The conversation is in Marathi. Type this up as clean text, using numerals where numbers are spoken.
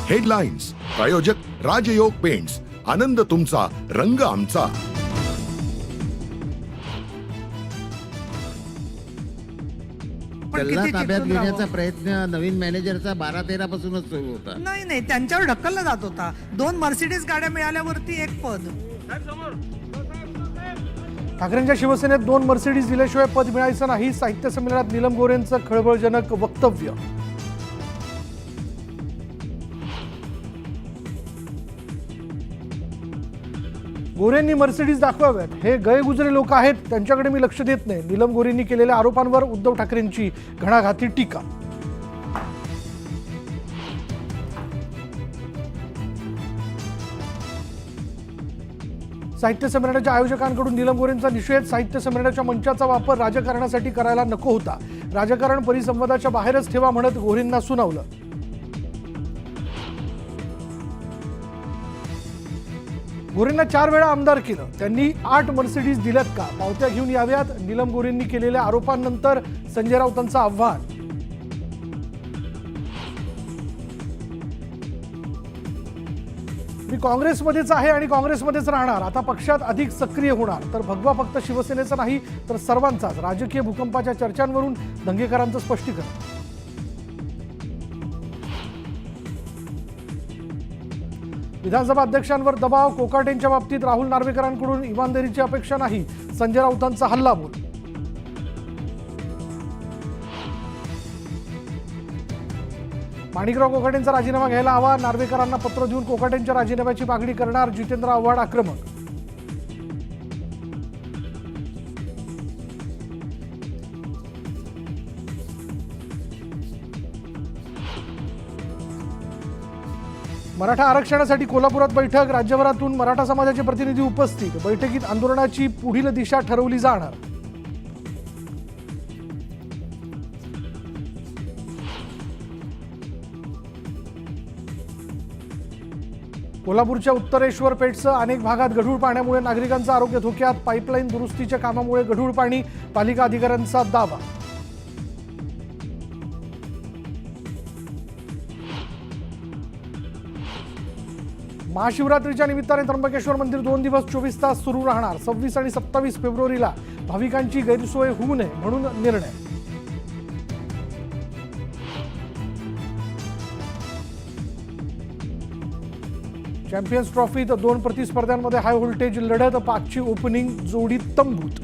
हेडलाईन्स प्रायोजक राजयोग पेंट्स, आनंद तुमचा, रंग आमचा. त्याला ताब्यात घेण्याचा प्रयत्न नवीन मॅनेजरचा 12-13 पासूनच सुरू होता. नाही त्यांच्यावर ढकलला जात होता. 2 मर्सिडीज गाड्या मिळाल्यावरती एक पद. ठाकरेंच्या शिवसेनेत 2 मर्सिडीज दिल्याशिवाय पद मिळायचं नाही. साहित्य संमेलनात नीलम गोऱ्हेंचं खळबळजनक वक्तव्य. गोऱ्हेंनी मर्सिडीज दाखवाव्यात. हे गयगुजरे लोक आहेत, त्यांच्याकडे मी लक्ष देत नाही. नीलम गोऱ्हेंनी केलेल्या आरोपांवर उद्धव ठाकरेंची घणाघाती टीका. साहित्य संमेलनाच्या आयोजकांकडून नीलम गोऱ्हेंचा निषेध. साहित्य संमेलनाच्या मंचाचा वापर राजकारणासाठी करायला नको होता. राजकारण परिसंवादाच्या बाहेरच ठेवा म्हणत गोऱ्हेंना सुनावलं. गोऱ्हेंना 4 वेळा आमदार केलं. त्यांनी 8 मर्सिडीज दिल्यात का? पावत्या घेऊन याव्यात. नीलम गोऱ्हेंनी केलेल्या आरोपांनंतर संजय राऊतांचं आव्हान. मी काँग्रेसमध्येच आहे आणि काँग्रेसमध्येच राहणार. आता पक्षात अधिक सक्रिय होणार. तर भगवा फक्त शिवसेनेचा नाही तर सर्वांचाच. राजकीय भूकंपाच्या चर्चांवरून दंगेकरांचं स्पष्टीकरण. विधानसभा अध्यक्षांवर दबाव. कोकाटेंच्या बाबतीत राहुल नार्वेकरांकडून इमानदारीची अपेक्षा नाही. संजय राऊतांचा हल्लाबोल. माणिकराव कोकाटेंचा राजीनामा घ्यायला हवा. नार्वेकरांना पत्र देऊन कोकाटेंच्या राजीनाम्याची मागणी करणार. जितेंद्र आव्हाड आक्रमक. मराठा आरक्षणासाठी कोल्हापुरात बैठक. राज्यभरातून मराठा समाजाचे प्रतिनिधी उपस्थित. बैठकीत आंदोलनाची पुढील दिशा ठरवली जाणार. कोल्हापूरच्या उत्तरेश्वर पेठसह अनेक भागात गढूळ पाण्यामुळे नागरिकांचं आरोग्य धोक्यात. पाईपलाईन दुरुस्तीच्या कामामुळे गढूळ पाणी. पालिका अधिकाऱ्यांचा दावा. महाशिवरात्रीच्या निमित्ताने त्र्यंबकेश्वर मंदिर 2 दिवस 24 तास सुरू राहणार. 26 आणि 27 फेब्रुवारीला भाविकांची गैरसोय होऊ नये म्हणून निर्णय. चॅम्पियन्स ट्रॉफीत 2 प्रतिस्पर्ध्यांमध्ये हाय व्होल्टेज लढत. पाकची ओपनिंग जोडी तंबूत.